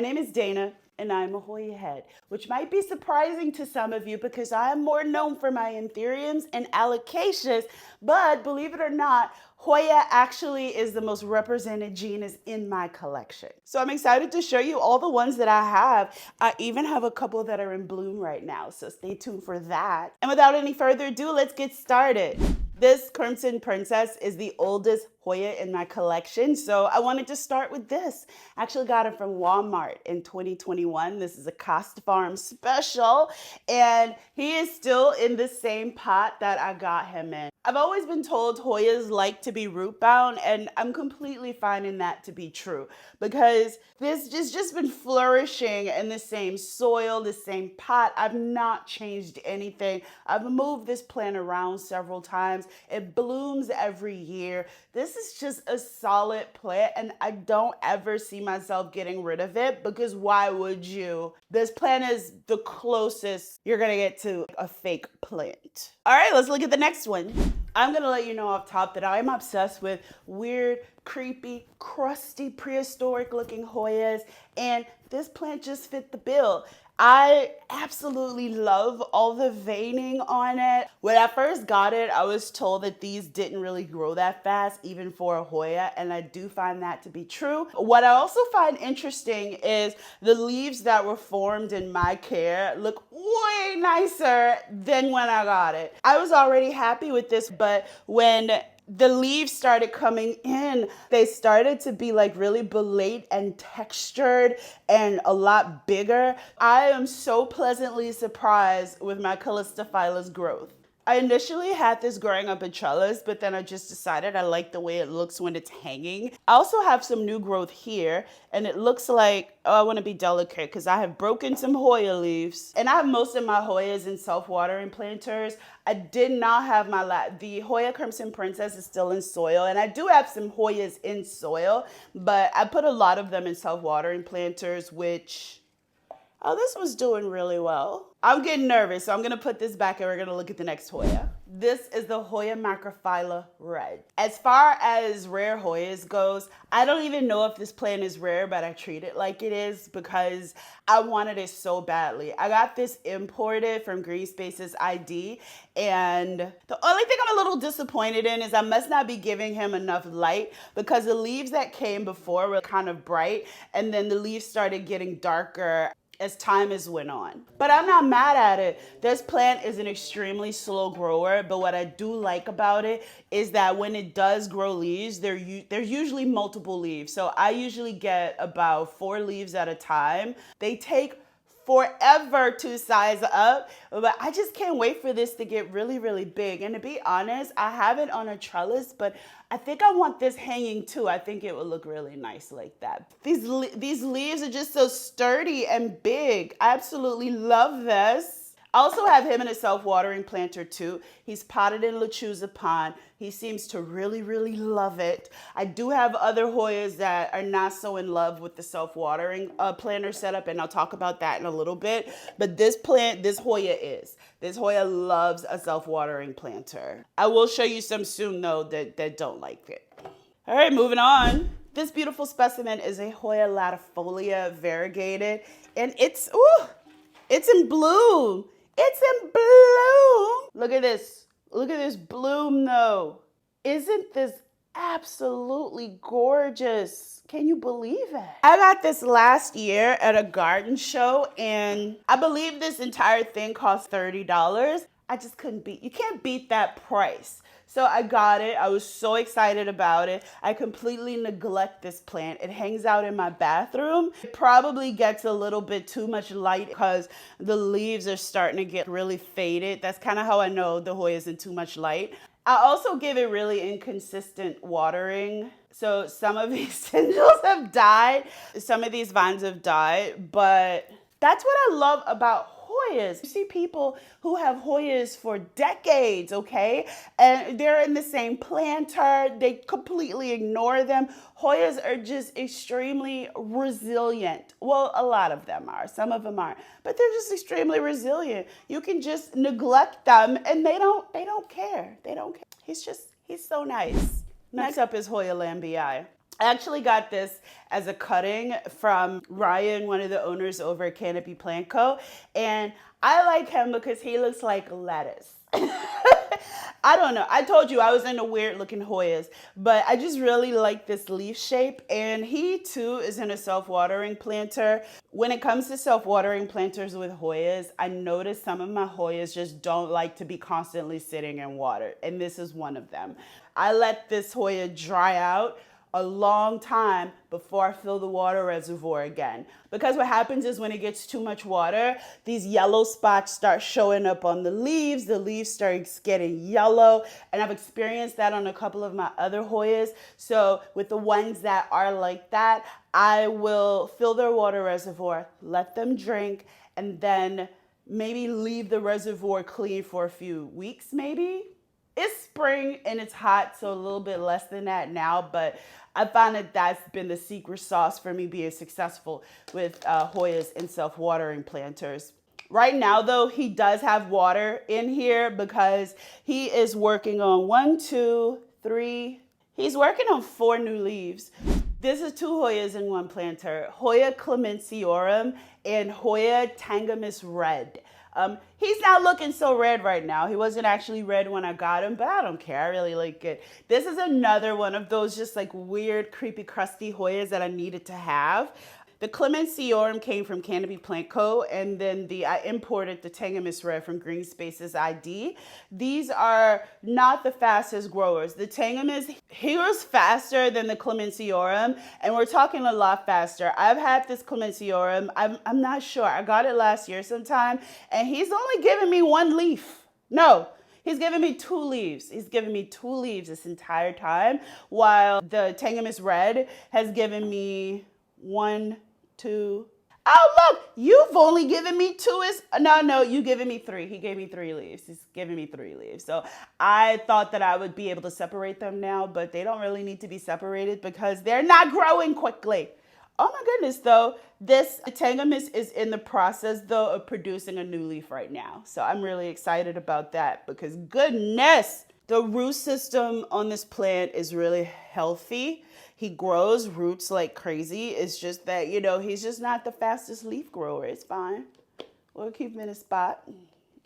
name is Dana, and I'm a Hoya head, which might be surprising to some of you because I am more known for my anthuriums and alocasias, but believe it or not, Hoya actually is the most represented genus in my collection. So I'm excited to show you all the ones that I have. I even have a couple that are in bloom right now, so stay tuned for that. And without any further ado, let's get started. This Krimson Princess is the oldest Hoya in my collection, so I wanted to start with this. I actually got it from Walmart in 2021. This is a Cost Farm special, and he is still in the same pot that I got him in. I've always been told Hoyas like to be root bound, and I'm completely finding that to be true because this has just been flourishing in the same soil, the same pot. I've not changed anything. I've moved this plant around several times. It blooms every year. This is just a solid plant, and I don't ever see myself getting rid of it because why would you? This plant is the closest you're gonna get to a fake plant. All right, let's look at the next one. I'm gonna let you know off top that I'm obsessed with weird, creepy, crusty, prehistoric looking Hoyas, and this plant just fit the bill. I absolutely love all the veining on it. When I first got it, I was told that these didn't really grow that fast, even for a Hoya, and I do find that to be true. What I also find interesting is the leaves that were formed in my care look way nicer than when I got it. I was already happy with this, but when the leaves started coming in, they started to be like really belate and textured and a lot bigger. I am so pleasantly surprised with my Calistophyllus growth. I initially had this growing up in trellis, but then I just decided I like the way it looks when it's hanging. I also have some new growth here, and it looks like, oh, I want to be delicate because I have broken some Hoya leaves. And I have most of my Hoyas in self-watering planters. I did not have the Hoya Krimson Princess is still in soil, and I do have some Hoyas in soil, but I put a lot of them in self-watering planters, which, oh, this was doing really well. I'm getting nervous, so I'm gonna put this back and we're gonna look at the next Hoya. This is the Hoya Macril Red. As far as rare Hoyas goes, I don't even know if this plant is rare, but I treat it like it is because I wanted it so badly. I got this imported from Green Spaces ID, and the only thing I'm a little disappointed in is I must not be giving him enough light because the leaves that came before were kind of bright, and then the leaves started getting darker as time has went on. But I'm not mad at it. This plant is an extremely slow grower, but what I do like about it is that when it does grow leaves, there's usually multiple leaves. So I usually get about 4 leaves at a time. They take forever to size up, but I just can't wait for this to get really, really big. And to be honest, I have it on a trellis, but I think I want this hanging too. I think it would look really nice like that. These leaves are just so sturdy and big. I absolutely love this. I also have him in a self-watering planter too. He's potted in Lechuza pond. He seems to really, really love it. I do have other Hoyas that are not so in love with the self-watering planter setup, and I'll talk about that in a little bit. But this Hoya is. This Hoya loves a self-watering planter. I will show you some soon though that don't like it. All right, moving on. This beautiful specimen is a Hoya Lera Variegated, and it's in bloom. It's in bloom. Look at this. Look at this bloom though. Isn't this absolutely gorgeous? Can you believe it? I got this last year at a garden show, and I believe this entire thing cost $30. I just couldn't beat, you can't beat that price. So I got it. I was so excited about it. I completely neglect this plant. It hangs out in my bathroom. It probably gets a little bit too much light because the leaves are starting to get really faded. That's kind of how I know the Hoya isn't too much light. I also give it really inconsistent watering. So some of these tendrils have died. Some of these vines have died, but that's what I love about Hoyas. You see people who have Hoyas for decades, okay? And they're in the same planter. They completely ignore them. Hoyas are just extremely resilient. Well, a lot of them are. Some of them aren't. But they're just extremely resilient. You can just neglect them and they don't care. They don't care. He's so nice. Next up is Hoya MBI. I actually got this as a cutting from Ryan, one of the owners over at Canopy Plant Co. And I like him because he looks like lettuce. I don't know. I told you I was into weird looking Hoyas, but I just really like this leaf shape. And he too is in a self-watering planter. When it comes to self-watering planters with Hoyas, I notice some of my Hoyas just don't like to be constantly sitting in water. And this is one of them. I let this Hoya dry out a long time before I fill the water reservoir again. Because what happens is when it gets too much water, these yellow spots start showing up on the leaves starts getting yellow, and I've experienced that on a couple of my other Hoyas. So with the ones that are like that, I will fill their water reservoir, let them drink, and then maybe leave the reservoir clean for a few weeks maybe. It's spring and it's hot, so a little bit less than that now, but I find that that's been the secret sauce for me being successful with Hoyas and self-watering planters. Right now, though, he does have water in here because he is working on he's working on 4 new leaves. This is 2 Hoyas in one planter, Hoya Clemenciorum and Hoya Tangamus Red. He's not looking so red right now. He wasn't actually red when I got him, but I don't care. I really like it. This is another one of those just like weird, creepy, crusty Hoyas that I needed to have. The Clemenciorum came from Canopy Plant Co. And then I imported the Tangamus Red from Green Spaces ID. These are not the fastest growers. The Tangamus, he grows faster than the Clemenciorum, and we're talking a lot faster. I've had this Clemenciorum, I'm not sure. I got it last year sometime, and he's only given me 1 leaf. No. He's given me 2 leaves. He's given me 2 leaves this entire time, while the Tangamus Red has given me 1, 2. Oh, look, you've only given me 2. No, you given me 3. He gave me 3 leaves. He's giving me 3 leaves. So I thought that I would be able to separate them now, but they don't really need to be separated because they're not growing quickly. Oh my goodness, though, this Tangamus is in the process, though, of producing a new leaf right now. So I'm really excited about that because goodness, the root system on this plant is really healthy. He grows roots like crazy. It's just that, he's just not the fastest leaf grower. It's fine. We'll keep him in a spot.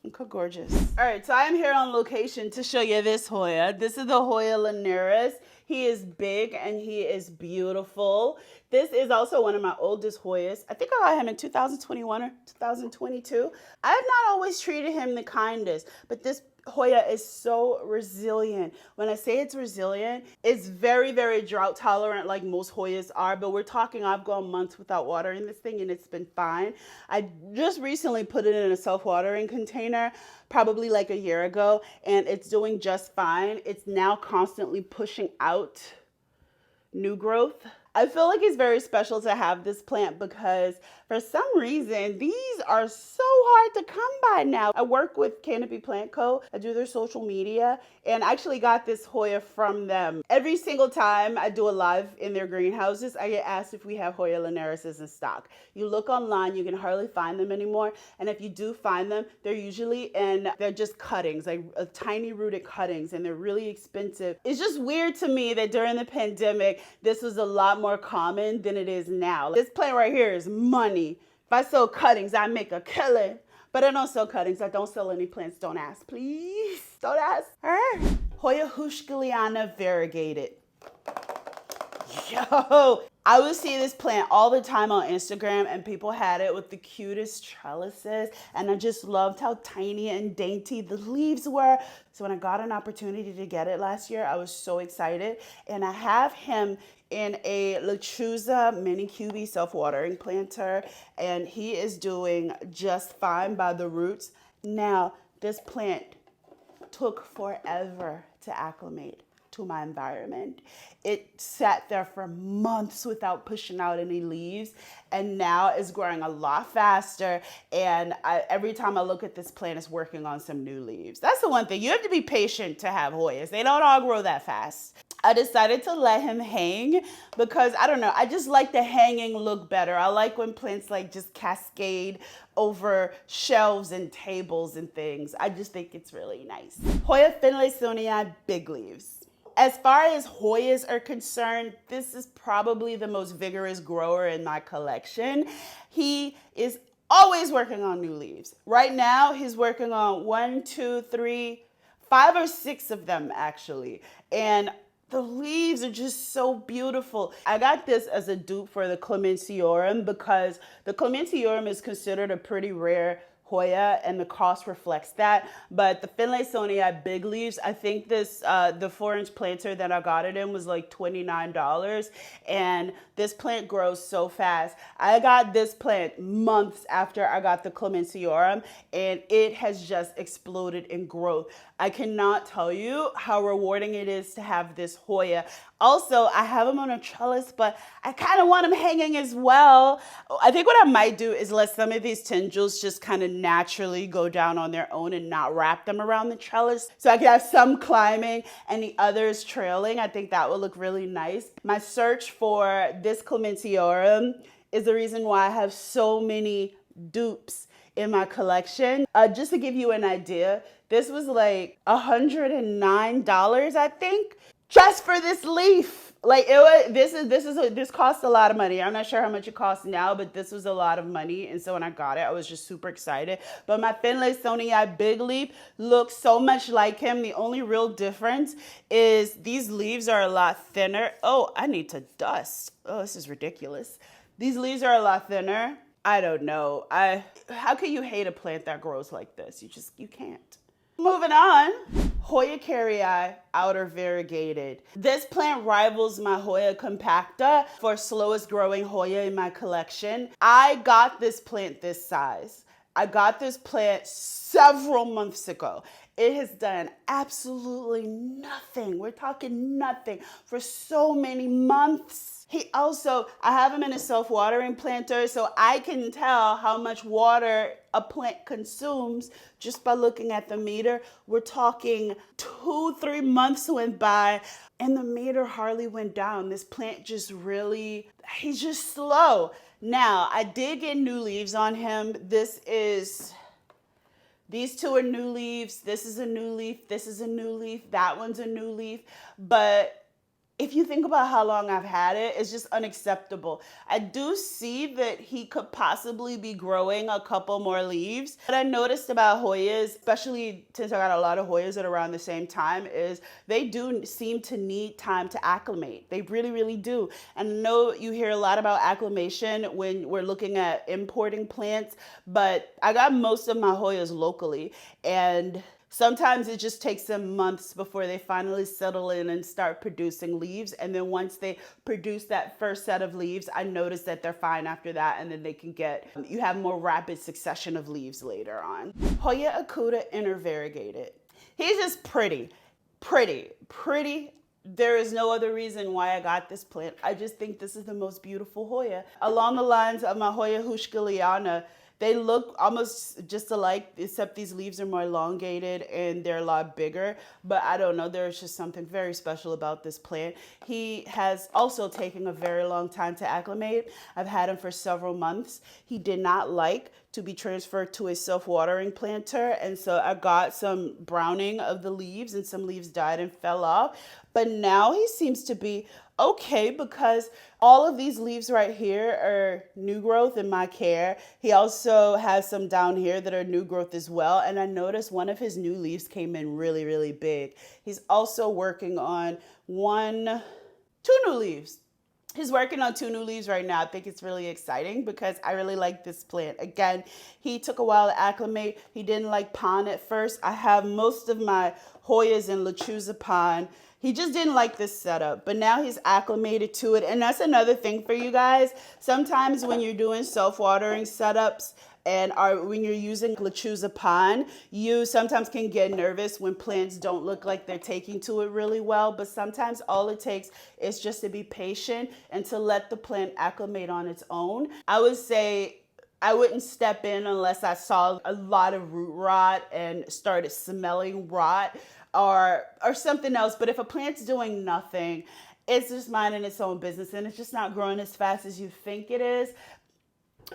Look gorgeous. All right, so I am here on location to show you this Hoya. This is the Hoya Lera. He is big and he is beautiful. This is also one of my oldest Hoyas. I think I got him in 2021 or 2022. I have not always treated him the kindest, but this Hoya is so resilient. When I say it's resilient, it's very, very drought tolerant like most Hoyas are, but we're talking I've gone months without watering this thing and it's been fine. I just recently put it in a self-watering container, probably like a year ago, and it's doing just fine. It's now constantly pushing out new growth. I feel like it's very special to have this plant because for some reason, these are so hard to come by now. I work with Canopy Plant Co. I do their social media and I actually got this Hoya from them. Every single time I do a live in their greenhouses, I get asked if we have Hoya Leras in stock. You look online, you can hardly find them anymore. And if you do find them, they're just cuttings, like tiny rooted cuttings, and they're really expensive. It's just weird to me that during the pandemic, this was a lot more common than it is now. This plant right here is money. If I sell cuttings, I make a killing. But I don't sell cuttings. I don't sell any plants. Don't ask, please. Don't ask. All right. Hoya Variegated. Yo, I would see this plant all the time on Instagram and people had it with the cutest trellises, and I just loved how tiny and dainty the leaves were. So when I got an opportunity to get it last year, I was so excited, and I have him in a Lechuza mini QB self-watering planter, and he is doing just fine by the roots. Now, this plant took forever to acclimate to my environment. It sat there for months without pushing out any leaves, and now it's growing a lot faster, and every time I look at this plant, it's working on some new leaves. That's the one thing. You have to be patient to have Hoyas. They don't all grow that fast. I decided to let him hang because, I don't know, I just like the hanging look better. I like when plants like just cascade over shelves and tables and things. I just think it's really nice. Hoya Finlaysonii big leaves. as far as Hoyas are concerned, this is probably the most vigorous grower in my collection. He is always working on new leaves. Right now, he's working on 1, 2, 3, 5 or 6 of them actually. And the leaves are just so beautiful. I got this as a dupe for the Clementiorum because the Clementiorum is considered a pretty rare Hoya and the cost reflects that. But the Finlaysonii big leaves, I think this, the 4-inch planter that I got it in was like $29. And this plant grows so fast. I got this plant months after I got the Clementiorum and it has just exploded in growth. I cannot tell you how rewarding it is to have this Hoya. Also, I have him on a trellis, but I kind of want him hanging as well. I think what I might do is let some of these tendrils just kind of naturally go down on their own and not wrap them around the trellis. So I could have some climbing and the others trailing. I think that would look really nice. My search for this Clementiorum is the reason why I have so many dupes in my collection. Just to give you an idea, this was like $109, I think, just for this leaf. Like it was, this cost a lot of money. I'm not sure how much it costs now, but this was a lot of money. And so when I got it, I was just super excited. But my Finlaysonii big leaf looks so much like him. The only real difference is these leaves are a lot thinner. Oh, I need to dust. Oh, this is ridiculous. These leaves are a lot thinner. I don't know. How can you hate a plant that grows like this? You can't. Moving on, Hoya Carya outer variegated. This plant rivals my Hoya compacta for slowest growing Hoya in my collection. I got this plant this size. I got this plant several months ago. It has done absolutely nothing. We're talking nothing for so many months. I have him in a self-watering planter, so I can tell how much water a plant consumes just by looking at the meter. We're talking 2-3 months went by and the meter hardly went down. This plant just really, he's just slow. Now, I did get new leaves on him. These two are new leaves. This is a new leaf. This is a new leaf. That one's a new leaf. But if you think about how long I've had it, it's just unacceptable. I do see that he could possibly be growing a couple more leaves. What I noticed about Hoyas, especially since I got a lot of Hoyas at around the same time, is they do seem to need time to acclimate. They really, really do. And I know you hear a lot about acclimation when we're looking at importing plants, but I got most of my Hoyas locally, and sometimes it just takes them months before they finally settle in and start producing leaves. And then once they produce that first set of leaves, I notice that they're fine after that. And then you have more rapid succession of leaves later on. Hoya Variegated. He's just pretty. There is no other reason why I got this plant. I just think this is the most beautiful Hoya. Along the lines of my Hoya Hushkiliana, they look almost just alike, except these leaves are more elongated and they're a lot bigger. But I don't know, there's just something very special about this plant. He has also taken a very long time to acclimate. I've had him for several months. He did not like to be transferred to a self-watering planter. And so I got some browning of the leaves and some leaves died and fell off. But now he seems to be okay because all of these leaves right here are new growth in my care. He also has some down here that are new growth as well. And I noticed one of his new leaves came in really, really big. He's also working on 2 new leaves. He's working on 2 new leaves right now. I think it's really exciting because I really like this plant. Again, he took a while to acclimate. He didn't like pond at first. I have most of my Hoyas in lechuza pond. He just didn't like this setup, but now he's acclimated to it. And that's another thing for you guys. Sometimes when you're doing self-watering setups and when you're using lechuza pond, you sometimes can get nervous when plants don't look like they're taking to it really well. But sometimes all it takes is just to be patient and to let the plant acclimate on its own. I would say I wouldn't step in unless I saw a lot of root rot and started smelling rot or something else. But if a plant's doing nothing, it's just minding its own business and it's just not growing as fast as you think it is,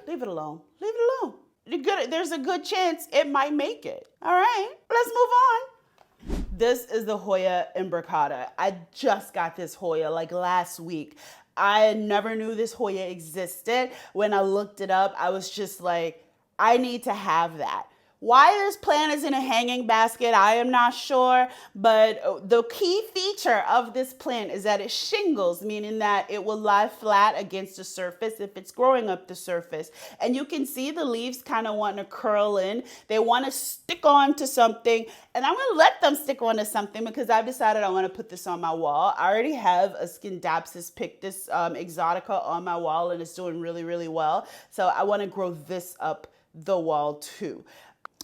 leave it alone. Leave it alone. There's a good chance it might make it. All right, let's move on. This is the Hoya Imbricata. I just got this Hoya like last week. I never knew this Hoya existed. When I looked it up, I was just like, I need to have that. Why this plant is in a hanging basket, I am not sure, but the key feature of this plant is that it shingles, meaning that it will lie flat against the surface if it's growing up the surface. And you can see the leaves kind of want to curl in. They want to stick on to something, and I'm going to let them stick on to something because I've decided I want to put this on my wall. I already have a Scindapsus pictus exotica on my wall, and it's doing really, really well. So I want to grow this up the wall too.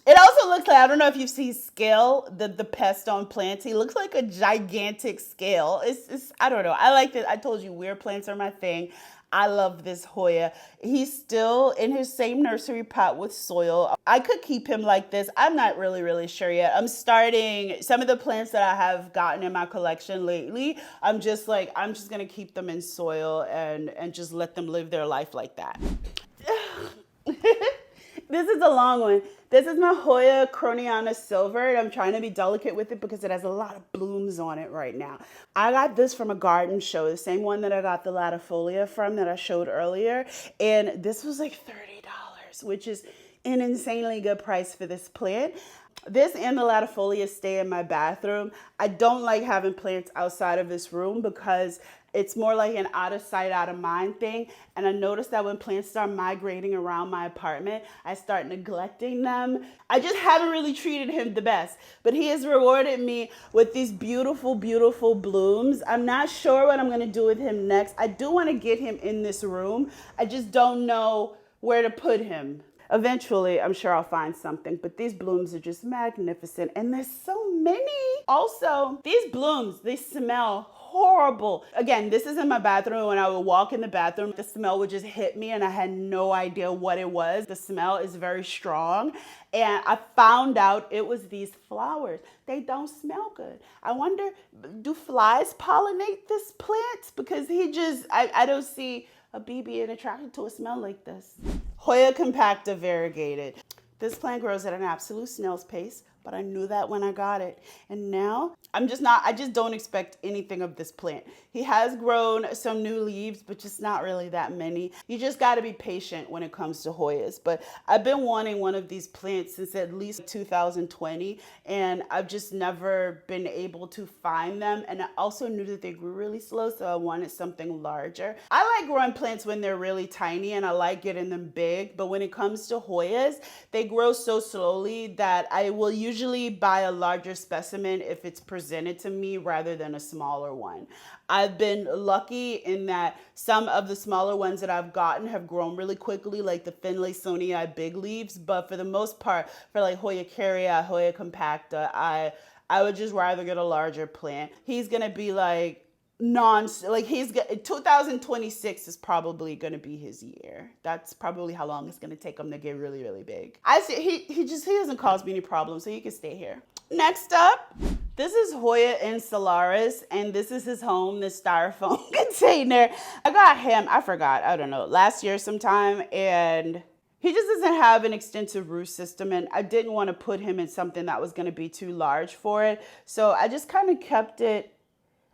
It also looks like, I don't know if you've seen Scale, the pest on plants. He looks like a gigantic scale. It's I don't know. I like this. I told you weird plants are my thing. I love this Hoya. He's still in his same nursery pot with soil. I could keep him like this. I'm not really sure yet. I'm starting some of the plants that I have gotten in my collection lately. I'm just gonna keep them in soil and just let them live their life like that. This is a long one. This is my Hoya cronana silver, and I'm trying to be delicate with it because it has a lot of blooms on it right now. I got this from a garden show, the same one that I got the latifolia from that I showed earlier, and this was like $30, which is an insanely good price for this plant. This and the latifolia stay in my bathroom. I don't like having plants outside of this room because it's more like an out of sight, out of mind thing. And I noticed that when plants start migrating around my apartment, I start neglecting them. I just haven't really treated him the best, but he has rewarded me with these beautiful, beautiful blooms. I'm not sure what I'm gonna do with him next. I do wanna get him in this room. I just don't know where to put him. Eventually, I'm sure I'll find something, but these blooms are just magnificent, and there's so many. Also, these blooms, they smell horrible. Again, this is in my bathroom. When I would walk in the bathroom, the smell would just hit me, and I had no idea what it was. The smell is very strong, and I found out it was these flowers. They don't smell good. I wonder, do flies pollinate this plant? Because I don't see a bee being attracted to a smell like this. Hoya compacta variegated. This plant grows at an absolute snail's pace, but I knew that when I got it. And now I just don't expect anything of this plant. He has grown some new leaves, but just not really that many. You just gotta be patient when it comes to Hoyas. But I've been wanting one of these plants since at least 2020, and I've just never been able to find them. And I also knew that they grew really slow, so I wanted something larger. I like growing plants when they're really tiny, and I like getting them big, but when it comes to Hoyas, they grow so slowly that I will usually buy a larger specimen if it's presented to me rather than a smaller one. I've been lucky in that some of the smaller ones that I've gotten have grown really quickly, like the Finlaysonii big leaves, but for the most part, for like Hoya Carya, Hoya compacta, I would just rather get a larger plant. He's gonna be like 2026 is probably gonna be his year. That's probably how long it's gonna take him to get really, really big. I see he doesn't cause me any problems, so you can stay here. Next up, this is Hoya insularis, and this is his home, this styrofoam container. I got him, I forgot, I don't know, last year sometime, and he just doesn't have an extensive root system, and I didn't want to put him in something that was gonna be too large for it. So I just kind of kept it.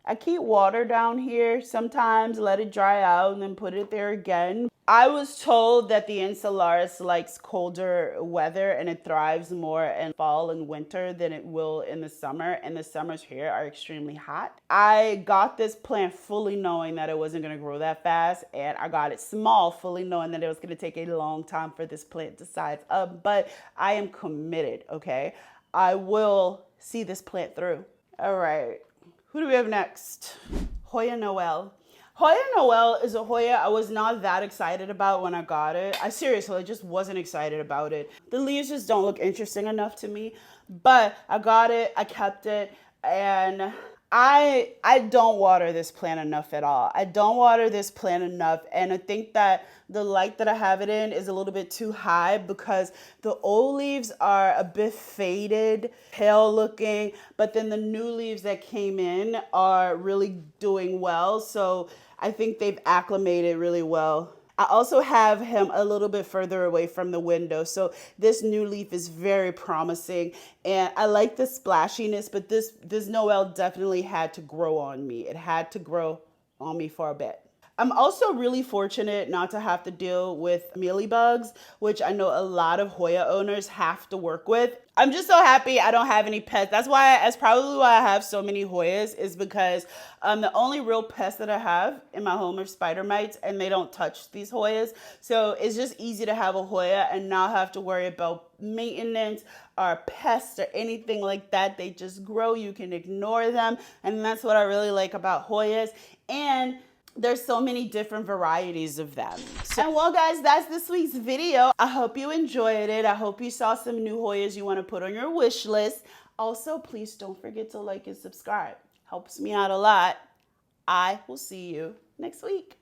I keep water down here sometimes, let it dry out, and then put it there again. I was told that the insularis likes colder weather and it thrives more in fall and winter than it will in the summer, and the summers here are extremely hot. I got this plant fully knowing that it wasn't going to grow that fast, and I got it small fully knowing that it was going to take a long time for this plant to size up, but I am committed, okay? I will see this plant through. All right. Who do we have next? Hoya Noel. Hoya Noel is a Hoya I was not that excited about when I got it. I just wasn't excited about it. The leaves just don't look interesting enough to me, but I got it, I kept it, and I don't water this plant enough at all. I don't water this plant enough, and I think that the light that I have it in is a little bit too high because the old leaves are a bit faded, pale looking, but then the new leaves that came in are really doing well. So I think they've acclimated really well. I also have him a little bit further away from the window. So this new leaf is very promising. And I like the splashiness, but this Noel definitely had to grow on me. It had to grow on me for a bit. I'm also really fortunate not to have to deal with mealybugs, which I know a lot of Hoya owners have to work with. I'm just so happy I don't have any pets. That's probably why I have so many Hoyas, is because the only real pests that I have in my home are spider mites, and they don't touch these Hoyas. So it's just easy to have a Hoya and not have to worry about maintenance or pests or anything like that. They just grow. You can ignore them. And that's what I really like about Hoyas. And there's so many different varieties of them. And well, guys, that's this week's video. I hope you enjoyed it. I hope you saw some new Hoyas you want to put on your wish list. Also, please don't forget to like and subscribe. Helps me out a lot. I will see you next week.